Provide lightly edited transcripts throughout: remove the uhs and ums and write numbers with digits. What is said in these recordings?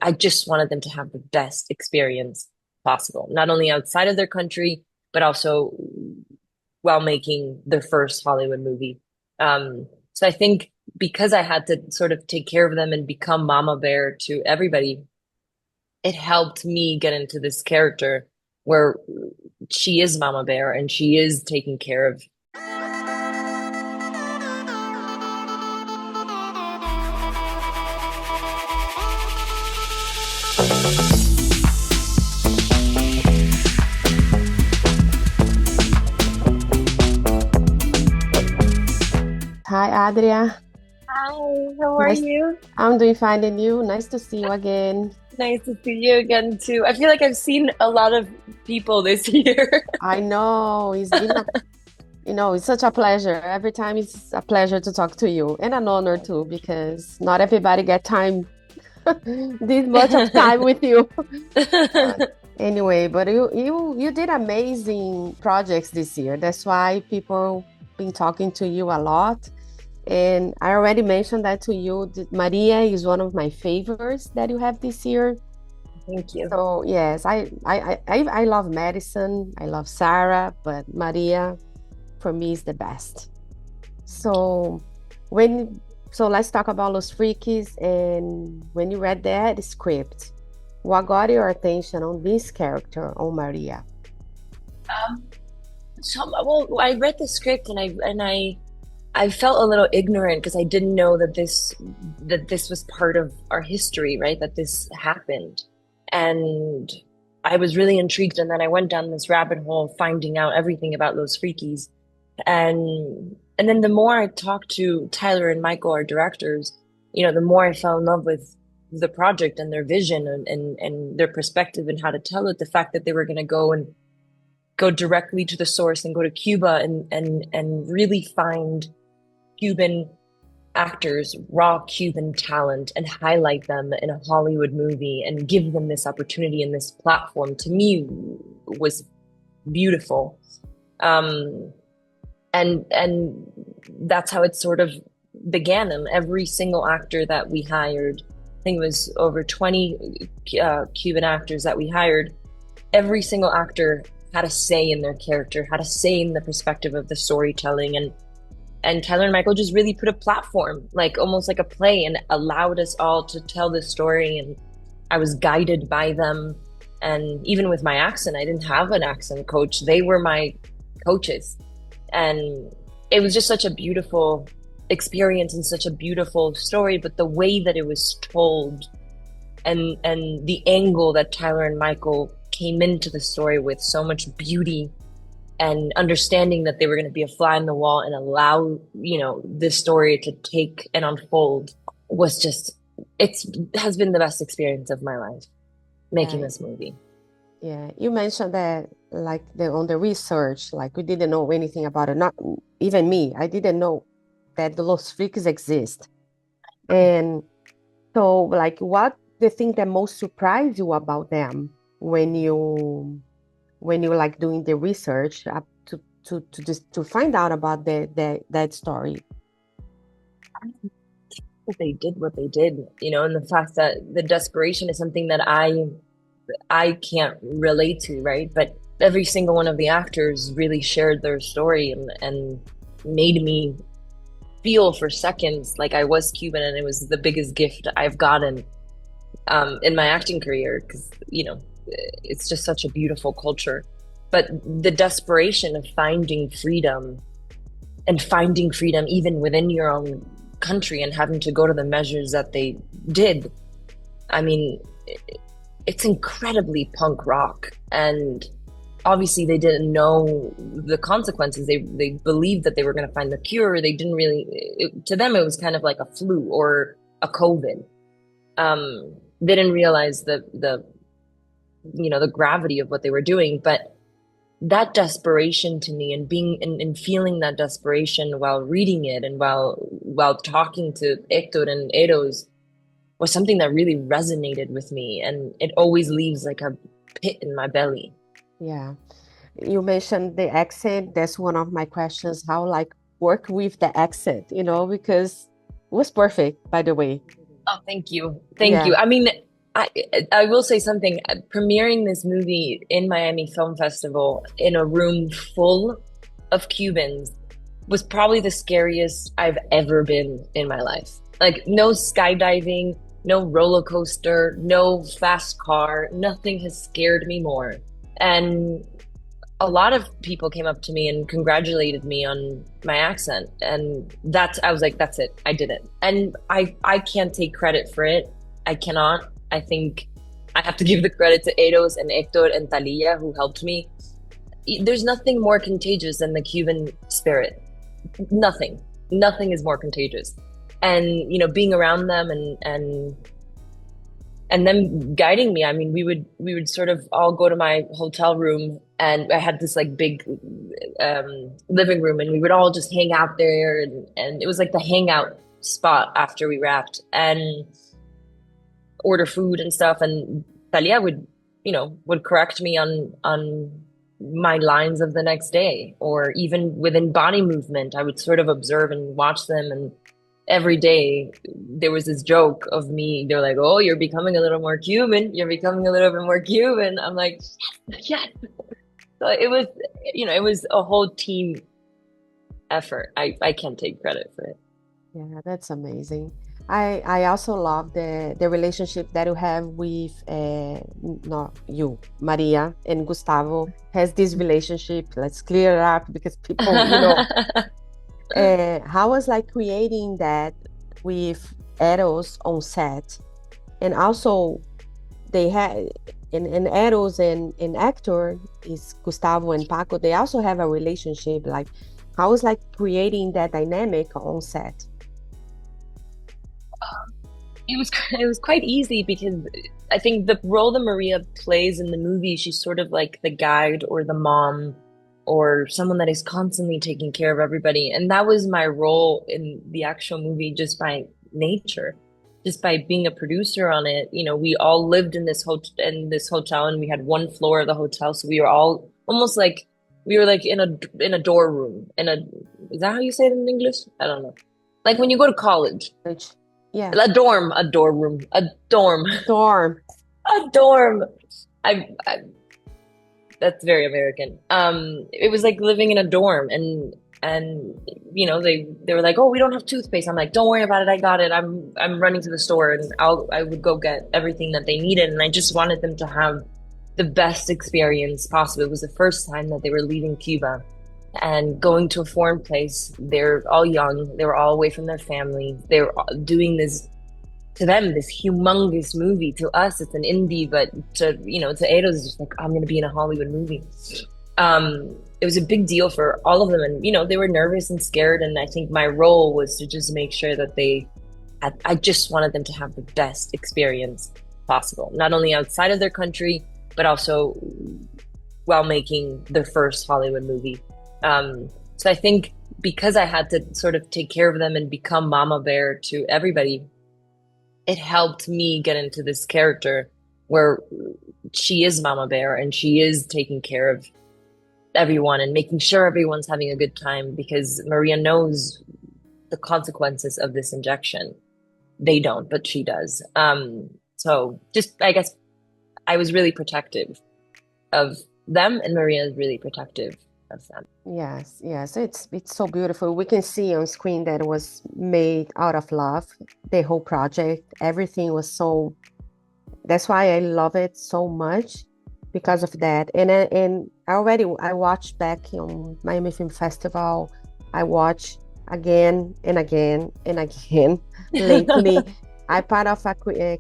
I just wanted them to have the best experience possible, not only outside of their country, but also while making their first Hollywood movie. So I think because I had to sort of take care of them and become mama bear to everybody, it helped me get into this character where she is mama bear and she is taking care of. Hi, Adria. Hi, how are Nice. you? I'm doing fine, and you? Nice to see you again. Nice to see you again too. I feel like I've seen a lot of people this year. I know it's been it's such a pleasure. Every time it's a pleasure to talk to you, and an honor too, because not everybody get time, this much of time with you. But anyway, but you did amazing projects this year. That's why people been talking to you a lot. And I already mentioned that to you. That Maria is one of my favorites that you have this year. Thank you. So yes, I love Madison. I love Sarah, but Maria for me is the best. So when let's talk about Los Frikis. And when you read that script, what got your attention on this character, on Maria? Um, well, I read the script and I felt a little ignorant because I didn't know that this was part of our history, right? That this happened. And I was really intrigued, and then I went down this rabbit hole finding out everything about Los Frikis. And then the more I talked to Tyler and Michael, our directors, the more I fell in love with the project and their vision and their perspective and how to tell it. The fact that they were going to go directly to the source and go to Cuba and really find Cuban actors, raw Cuban talent, and highlight them in a Hollywood movie and give them this opportunity and this platform, to me was beautiful. Um, and that's how it sort of began. And every single actor that we hired, I think it was over 20 Cuban actors that we hired, every single actor had a say in their character, had a say in the perspective of the storytelling. And Tyler and Michael just really put a platform, like almost like a play, and allowed us all to tell this story. And I was guided by them. And even with my accent, I didn't have an accent coach. They were my coaches. And it was just such a beautiful experience and such a beautiful story. But the way that it was told and the angle that Tyler and Michael came into the story with, so much beauty and understanding that they were going to be a fly in the wall and allow, this story to take and unfold, was just, it has been the best experience of my life making Yeah, this movie. yeah. You mentioned that like on the research, like we didn't know anything about it. Not even me. I didn't know that the Los Freaks exist. And so like what the thing that most surprised you about them when you like doing the research up to just to find out about that story. They did what they did, and the fact that the desperation is something that I can't relate to, right? But every single one of the actors really shared their story and made me feel for seconds like I was Cuban, and it was the biggest gift I've gotten in my acting career, because it's just such a beautiful culture. But the desperation of finding freedom, and finding freedom even within your own country, and having to go to the measures that they did, I mean, it's incredibly punk rock. And obviously they didn't know the consequences. They believed that they were going to find the cure. They didn't really, to them it was kind of like a flu or a COVID. They didn't realize the gravity of what they were doing. But that desperation to me, and being and feeling that desperation while reading it, and while talking to Hector and Eros, was something that really resonated with me, and it always leaves like a pit in my belly. Yeah. You mentioned the accent. That's one of my questions. How like work with the accent, because it was perfect, by the way. Oh, thank you. Thank Yeah. you. I mean, I I will say something. Premiering this movie in Miami Film Festival in a room full of Cubans was probably the scariest I've ever been in my life. Like no skydiving, no roller coaster, no fast car, nothing has scared me more. And a lot of people came up to me and congratulated me on my accent. And that's, I was like, that's it. I did it. And I can't take credit for it. I cannot. I think I have to give the credit to Eros and Hector and Talia who helped me. There's nothing more contagious than the Cuban spirit. Nothing. Nothing is more contagious. And being around them and them guiding me. I mean, we would sort of all go to my hotel room, and I had this like big living room, and we would all just hang out there, and it was like the hangout spot after we wrapped and order food and stuff. And Talia would correct me on my lines of the next day, or even within body movement, I would sort of observe and watch them. And every day there was this joke of me. They're like, "Oh, you're becoming a little more Cuban. You're becoming a little bit more Cuban." I'm like, "Yes." So it was a whole team effort. I can't take credit for it. Yeah, that's amazing. I also love the relationship that you have with not you, Maria and Gustavo has this relationship. Let's clear it up because people, how was like creating that with Eros on set, and also they had in Eros and actor is Gustavo and Paco. They also have a relationship. Like, how was like creating that dynamic on set? It was quite easy because I think the role that Maria plays in the movie, she's sort of like the guide or the mom or someone that is constantly taking care of everybody. And that was my role in the actual movie just by nature, just by being a producer on it. We all lived in this hotel, and we had one floor of the hotel, so we were all almost like we were like in a dorm room. Is that how you say it in English? I don't know. Like when you go to college. Yeah. A dorm room, a dorm, Dorm. a dorm. I that's very American. It was like living in a dorm, and they were like, "Oh, we don't have toothpaste." I'm like, "Don't worry about it. I got it. I'm running to the store, and I would go get everything that they needed." And I just wanted them to have the best experience possible. It was the first time that they were leaving Cuba and going to a foreign place. They're all young. They were all away from their family. They were doing this, to them, this humongous movie. To us, it's an indie, but to Edos, it's just like, I'm going to be in a Hollywood movie. It was a big deal for all of them. And, they were nervous and scared. And I think my role was to just make sure that I just wanted them to have the best experience possible, not only outside of their country, but also while making their first Hollywood movie. So I think because I had to sort of take care of them and become Mama Bear to everybody, it helped me get into this character where she is Mama Bear and she is taking care of everyone and making sure everyone's having a good time, because Maria knows the consequences of this injection. They don't, but she does. So just, I guess I was really protective of them, and Maria is really protective of them. Yes, yes, it's so beautiful. We can see on screen that it was made out of love. The whole project, everything was so. That's why I love it so much, because of that. And I watched back on Miami Film Festival. I watched again and again and again lately. I part of a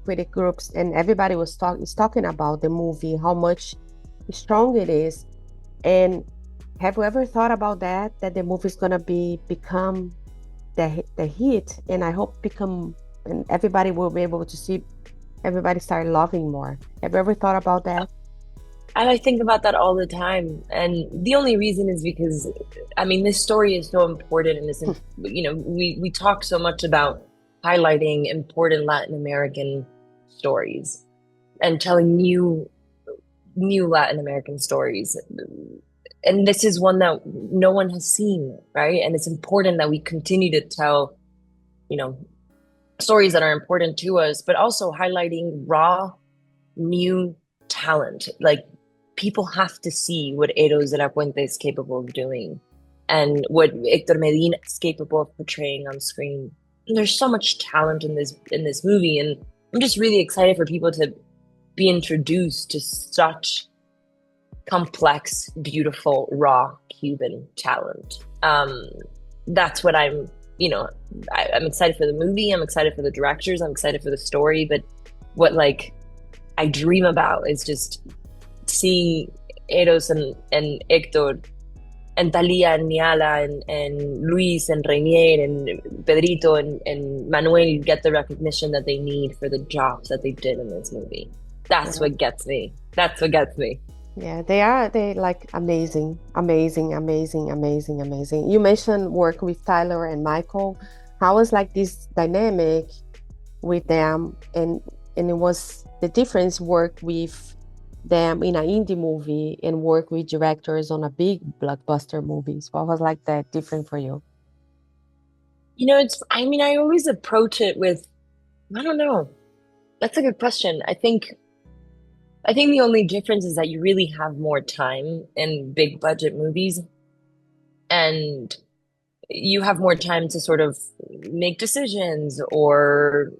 critic groups, and everybody is talking about the movie, how much strong it is. And have you ever thought about that the movie is gonna become the hit, and I hope and everybody will be able to see everybody start loving more. Have you ever thought about that? I think about that all the time, and the only reason is because, I mean, this story is so important, and we talk so much about highlighting important Latin American stories and telling new Latin American stories. And this is one that no one has seen, right? And it's important that we continue to tell, stories that are important to us, but also highlighting raw new talent. Like, people have to see what Eros de la Puente is capable of doing and what Hector Medina is capable of portraying on screen. And there's so much talent in this movie, and I'm just really excited for people to be introduced to such complex, beautiful, raw Cuban talent. That's what I'm excited for the movie. I'm excited for the directors. I'm excited for the story. But what like I dream about is just seeing Eros and Hector and Talia and Niala and Luis and Rainier and Pedrito and Manuel get the recognition that they need for the jobs that they did in this movie. That's what gets me. That's what gets me. Yeah, they like amazing. You mentioned work with Tyler and Michael. How was like this dynamic with them, and it was the difference work with them in an indie movie and work with directors on a big blockbuster movies? What was like that different for you? I always approach it with, I don't know. That's a good question. I think the only difference is that you really have more time in big budget movies, and you have more time to sort of make decisions or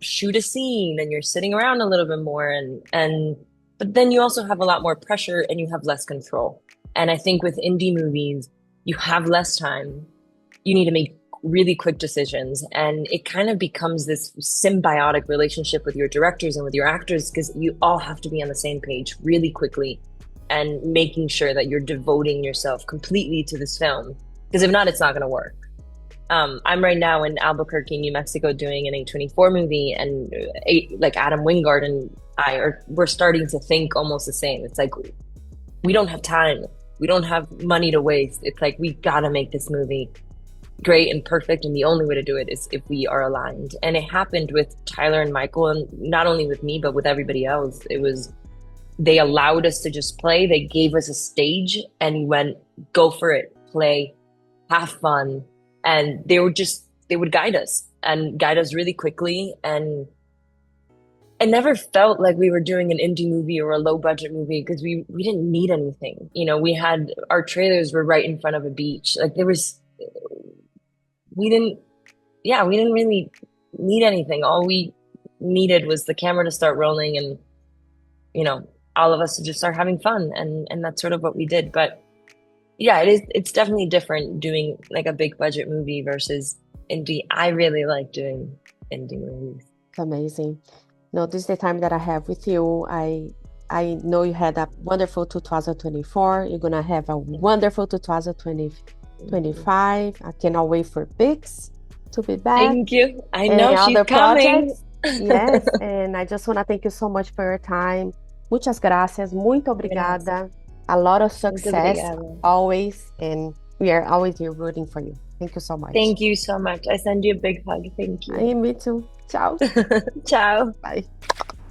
shoot a scene, and you're sitting around a little bit more, and but then you also have a lot more pressure and you have less control. And I think with indie movies, you have less time. You need to make really quick decisions, and it kind of becomes this symbiotic relationship with your directors and with your actors, because you all have to be on the same page really quickly and making sure that you're devoting yourself completely to this film, because if not, it's not going to work. I'm right now in Albuquerque, New Mexico, doing an A24 movie, and like Adam Wingard and we're starting to think almost the same. It's like, we don't have time, we don't have money to waste. It's like, we gotta make this movie great and perfect, and the only way to do it is if we are aligned. And it happened with Tyler and Michael, and not only with me but with everybody else. They allowed us to just play. They gave us a stage and went, go for it, play, have fun. And they would guide us really quickly. And I never felt like we were doing an indie movie or a low budget movie, because we didn't need anything. We had, our trailers were right in front of a beach. Like, we didn't really need anything. All we needed was the camera to start rolling, and all of us to just start having fun, and that's sort of what we did. But yeah, it's definitely different doing like a big budget movie versus indie. I really like doing indie movies. Amazing. No, this is the time that I have with you. I know you had a wonderful 2024. You're gonna have a wonderful 2025. I cannot wait for Pix to be back. Thank you. I know she's coming. Yes, and I just want to thank you so much for your time. Muchas gracias. Muito obrigada. A lot of success always, and we are always here rooting for you. Thank you so much. Thank you so much. I send you a big hug. Thank you. Me too. Ciao. Ciao. Bye.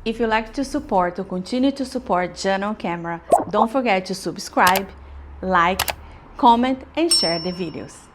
If you like to support or continue to support Jana on Camera, don't forget to subscribe, like, comment, and share the videos.